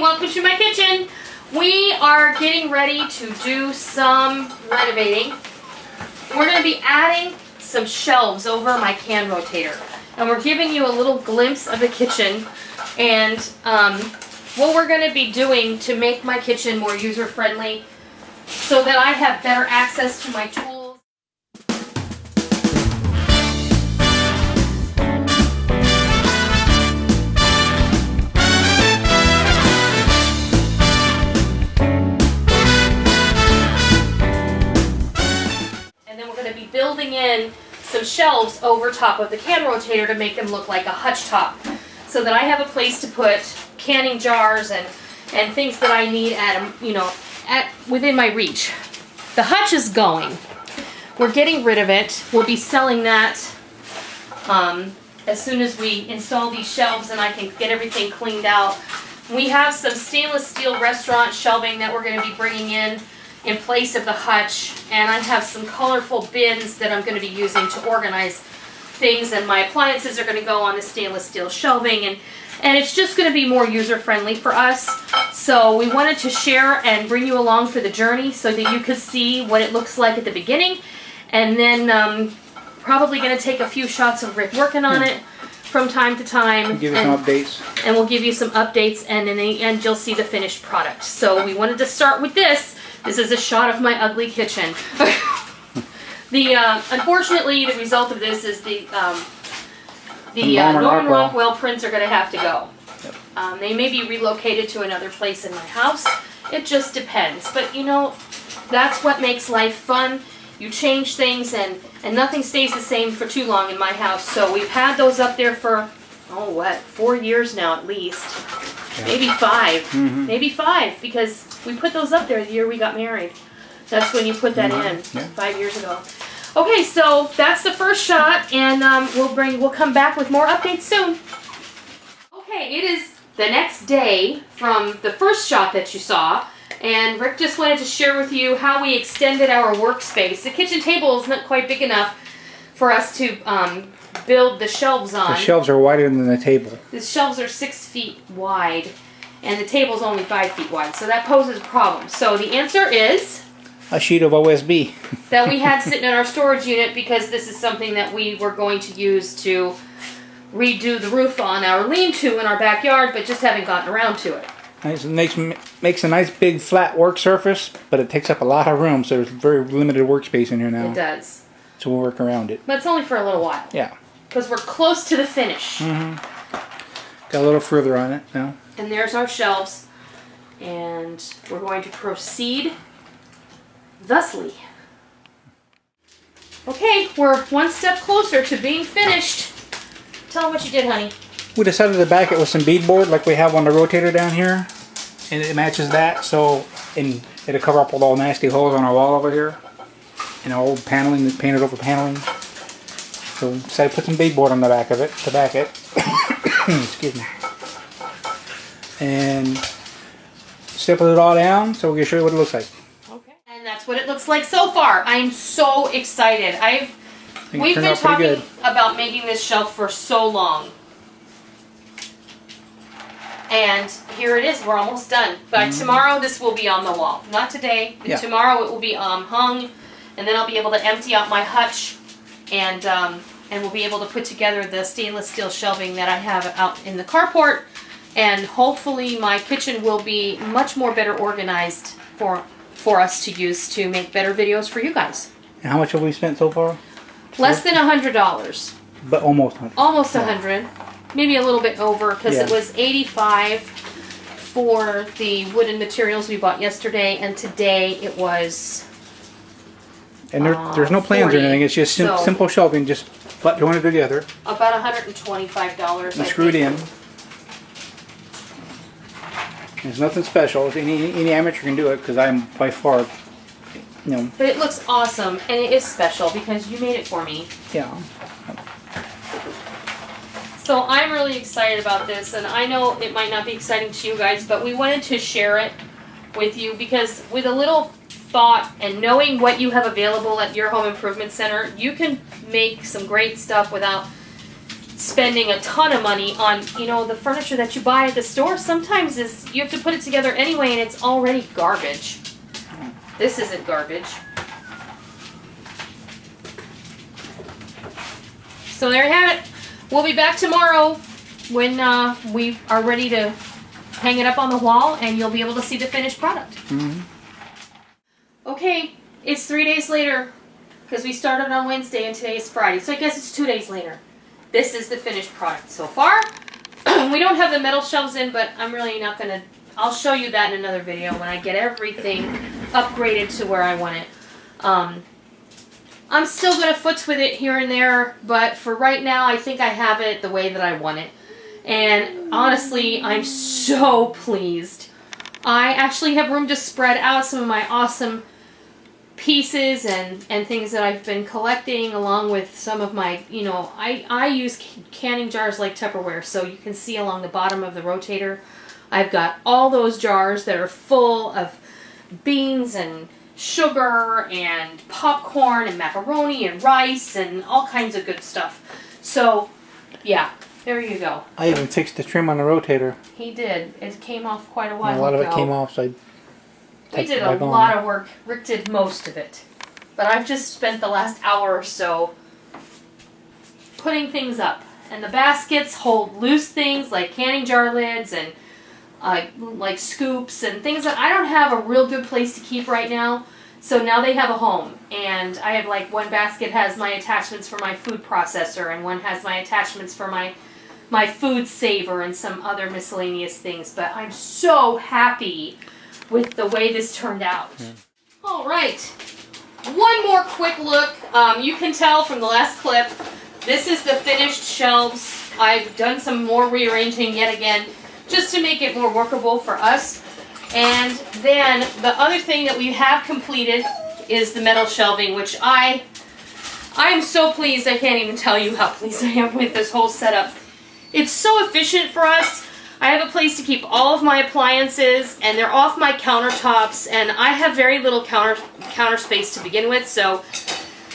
welcome to my kitchen. We are getting ready to do some renovating. We're going to be adding some shelves over my can rotator. And we're giving you a little glimpse of the kitchen and what we're going to be doing to make my kitchen more user-friendly so that I have better access to my tools. Building in some shelves over top of the can rotator to make them look like a hutch top, so that I have a place to put canning jars and things that I need at within my reach. The hutch is going. We're getting rid of it. We'll be selling that as soon as we install these shelves and I can get everything cleaned out. We have some stainless steel restaurant shelving that we're going to be bringing in place of the hutch, and I have some colorful bins that I'm going to be using to organize things, and my appliances are going to go on the stainless steel shelving, and it's just going to be more user-friendly for us. So we wanted to share and bring you along for the journey so that you could see what it looks like at the beginning, and then probably going to take a few shots of Rick working on it from time to time. We'll give you some updates. And we'll give you some updates, and in the end you'll see the finished product. So we wanted to start with this. This is a shot of my ugly kitchen. Unfortunately, the result of this is the Norman Rockwell prints are going to have to go. Yep. They may be relocated to another place in my house. It just depends. But you know, that's what makes life fun. You change things, and nothing stays the same for too long in my house. So we've had those up there for, 4 years now at least. Yeah. Maybe 5. Mm-hmm. Maybe 5, because we put those up there the year we got married. That's when you put that in, 5 years ago. Okay, so that's the first shot, and we'll come back with more updates soon. Okay, it is the next day from the first shot that you saw, and Rick just wanted to share with you how we extended our workspace. The kitchen table is not quite big enough for us to build the shelves on. The shelves are wider than the table. The shelves are 6 feet wide, and the table's only 5 feet wide, so that poses a problem. So the answer is a sheet of OSB that we had sitting in our storage unit, because this is something that we were going to use to redo the roof on our lean-to in our backyard, but just haven't gotten around to it. It makes a nice big flat work surface, but it takes up a lot of room, so there's very limited workspace in here now. It does. So we'll work around it. But it's only for a little while. Yeah. Because we're close to the finish. Mm-hmm. Got a little further on it now. And there's our shelves. And we're going to proceed thusly. Okay, we're one step closer to being finished. Tell them what you did, honey. We decided to back it with some beadboard like we have on the rotator down here. And it matches that, so it'll cover up all the nasty holes on our wall over here. And our old paneling, painted over paneling. So we decided to put some beadboard on the back of it, to back it. Excuse me. And staple it all down, so we can show you what it looks like. Okay. And that's what it looks like so far. I'm so excited. We've been talking about making this shelf for so long. And here it is. We're almost done. By tomorrow, this will be on the wall. Not today. Yeah. Tomorrow it will be hung, and then I'll be able to empty out my hutch, and we'll be able to put together the stainless steel shelving that I have out in the carport, and hopefully my kitchen will be much more better organized for us to use to make better videos for you guys. And how much have we spent so far? Less than $100. But almost 100. Almost 100. Maybe a little bit over, because it was $85 for the wooden materials we bought yesterday, and today it was and there's no plans 40. or anything. It's just simple shelving, just join it together. About $125. And screw it in. There's nothing special. Any amateur can do it, because I'm by far, But it looks awesome, and it is special because you made it for me. Yeah. So I'm really excited about this, and I know it might not be exciting to you guys, but we wanted to share it with you, because with a little thought and knowing what you have available at your home improvement center, you can make some great stuff without spending a ton of money on, you know, the furniture that you buy at the store. Sometimes you have to put it together anyway and it's already garbage. This isn't garbage. So there you have it. We'll be back tomorrow when we are ready to hang it up on the wall and you'll be able to see the finished product. Mm-hmm. Okay, it's 3 days later because we started on Wednesday and today is Friday. So I guess it's 2 days later. This is the finished product so far. We don't have the metal shelves in, but I'm really not going to... I'll show you that in another video when I get everything upgraded to where I want it. I'm still going to futz with it here and there, but for right now, I think I have it the way that I want it. And honestly, I'm so pleased. I actually have room to spread out some of my awesome pieces and things that I've been collecting, along with some of my, you know, I use canning jars like Tupperware, so you can see along the bottom of the rotator, I've got all those jars that are full of beans and sugar and popcorn and macaroni and rice and all kinds of good stuff. So, yeah, there you go. I even fixed the trim on the rotator. He did. It came off quite a while ago. A lot of it came off, so we did a lot of work. Rick did most of it. But I've just spent the last hour or so putting things up. And the baskets hold loose things like canning jar lids and like scoops and things that I don't have a real good place to keep right now. So now they have a home. And I have like one basket has my attachments for my food processor and one has my attachments for my food saver and some other miscellaneous things. But I'm so happy with the way this turned out. Yeah. All right. One more quick look. You can tell from the last clip, this is the finished shelves. I've done some more rearranging yet again, just to make it more workable for us. And then the other thing that we have completed is the metal shelving, which I am so pleased. I can't even tell you how pleased I am with this whole setup. It's so efficient for us. I have a place to keep all of my appliances, and they're off my countertops, and I have very little counter space to begin with, so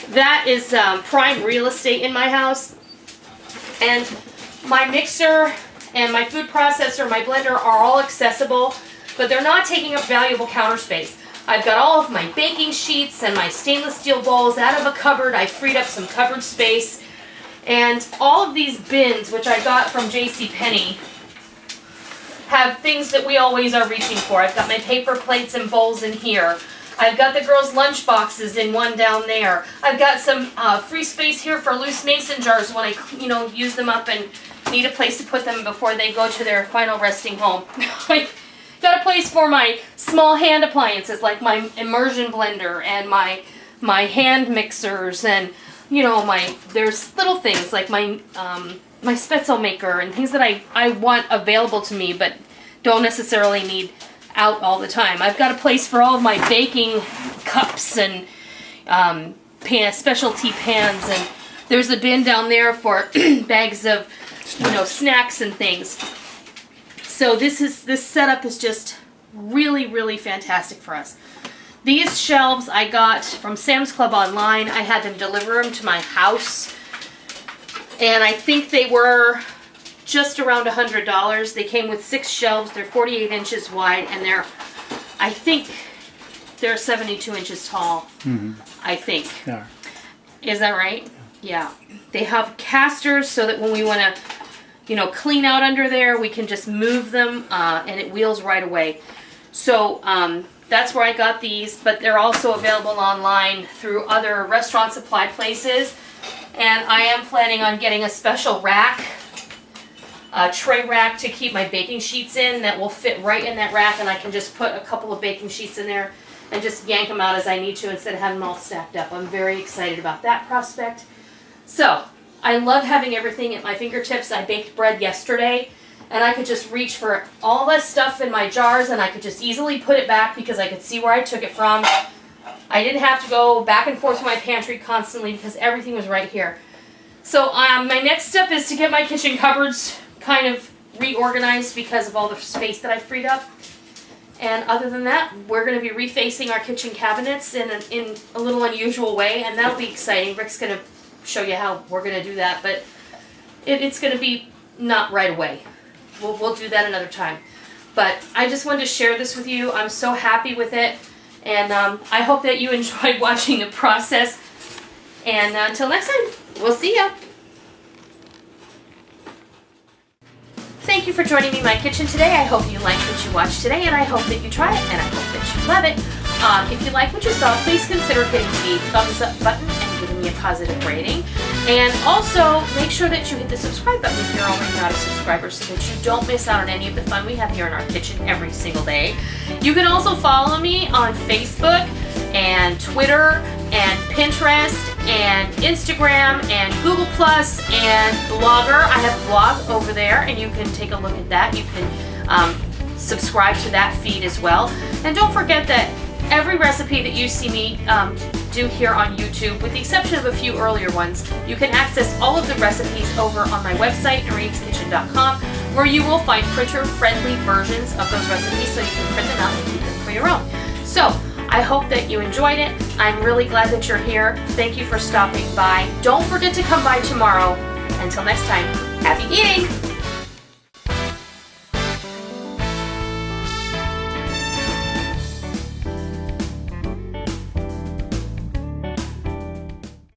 that is prime real estate in my house. And my mixer and my food processor, my blender are all accessible, but they're not taking up valuable counter space. I've got all of my baking sheets and my stainless steel bowls out of a cupboard. I freed up some cupboard space. And all of these bins, which I got from JCPenney, have things that we always are reaching for. I've got my paper plates and bowls in here. I've got the girls' lunch boxes in one down there. I've got some free space here for loose mason jars when I, use them up and need a place to put them before they go to their final resting home. I got a place for my small hand appliances like my immersion blender and my hand mixers and there's little things like my my spetzel maker and things that I want available to me but don't necessarily need out all the time. I've got a place for all of my baking cups and specialty pans, and there's a bin down there for bags of snacks and things. So this setup is just really, really fantastic for us. These shelves I got from Sam's Club online. I had them deliver them to my house, and I think they were just around $100. They came with 6 shelves. They're 48 inches wide, and I think they're 72 inches tall. Mm-hmm. I think. Yeah. Is that right? Yeah. They have casters so that when we want to, clean out under there, we can just move them, and it wheels right away. So that's where I got these, but they're also available online through other restaurant supply places. And I am planning on getting a special rack, a tray rack to keep my baking sheets in that will fit right in that rack, and I can just put a couple of baking sheets in there and just yank them out as I need to instead of having them all stacked up. I'm very excited about that prospect. So, I love having everything at my fingertips. I baked bread yesterday, and I could just reach for all that stuff in my jars, and I could just easily put it back because I could see where I took it from. I didn't have to go back and forth to my pantry constantly because everything was right here. So my next step is to get my kitchen cupboards kind of reorganized because of all the space that I freed up. And other than that, we're going to be refacing our kitchen cabinets in a little unusual way, and that'll be exciting. Rick's going to show you how we're going to do that. But it's going to be not right away. We'll do that another time. But I just wanted to share this with you. I'm so happy with it. And I hope that you enjoyed watching the process. And until next time, we'll see ya. Thank you for joining me in my kitchen today. I hope you liked what you watched today, and I hope that you try it, and I hope that you love it. If you like what you saw, please consider hitting the thumbs up button and giving me a positive rating. And also, make sure that you hit the subscribe button if you're already not a subscriber so that you don't miss out on any of the fun we have here in our kitchen every single day. You can also follow me on Facebook and Twitter and Pinterest and Instagram and Google Plus and Blogger. I have a blog over there, and you can take a look at that. You can subscribe to that feed as well. And don't forget that every recipe that you see me do here on YouTube, with the exception of a few earlier ones, you can access all of the recipes over on my website, noreenskitchen.com, where you will find printer-friendly versions of those recipes so you can print them out and keep them for your own. So, I hope that you enjoyed it. I'm really glad that you're here. Thank you for stopping by. Don't forget to come by tomorrow. Until next time, happy eating!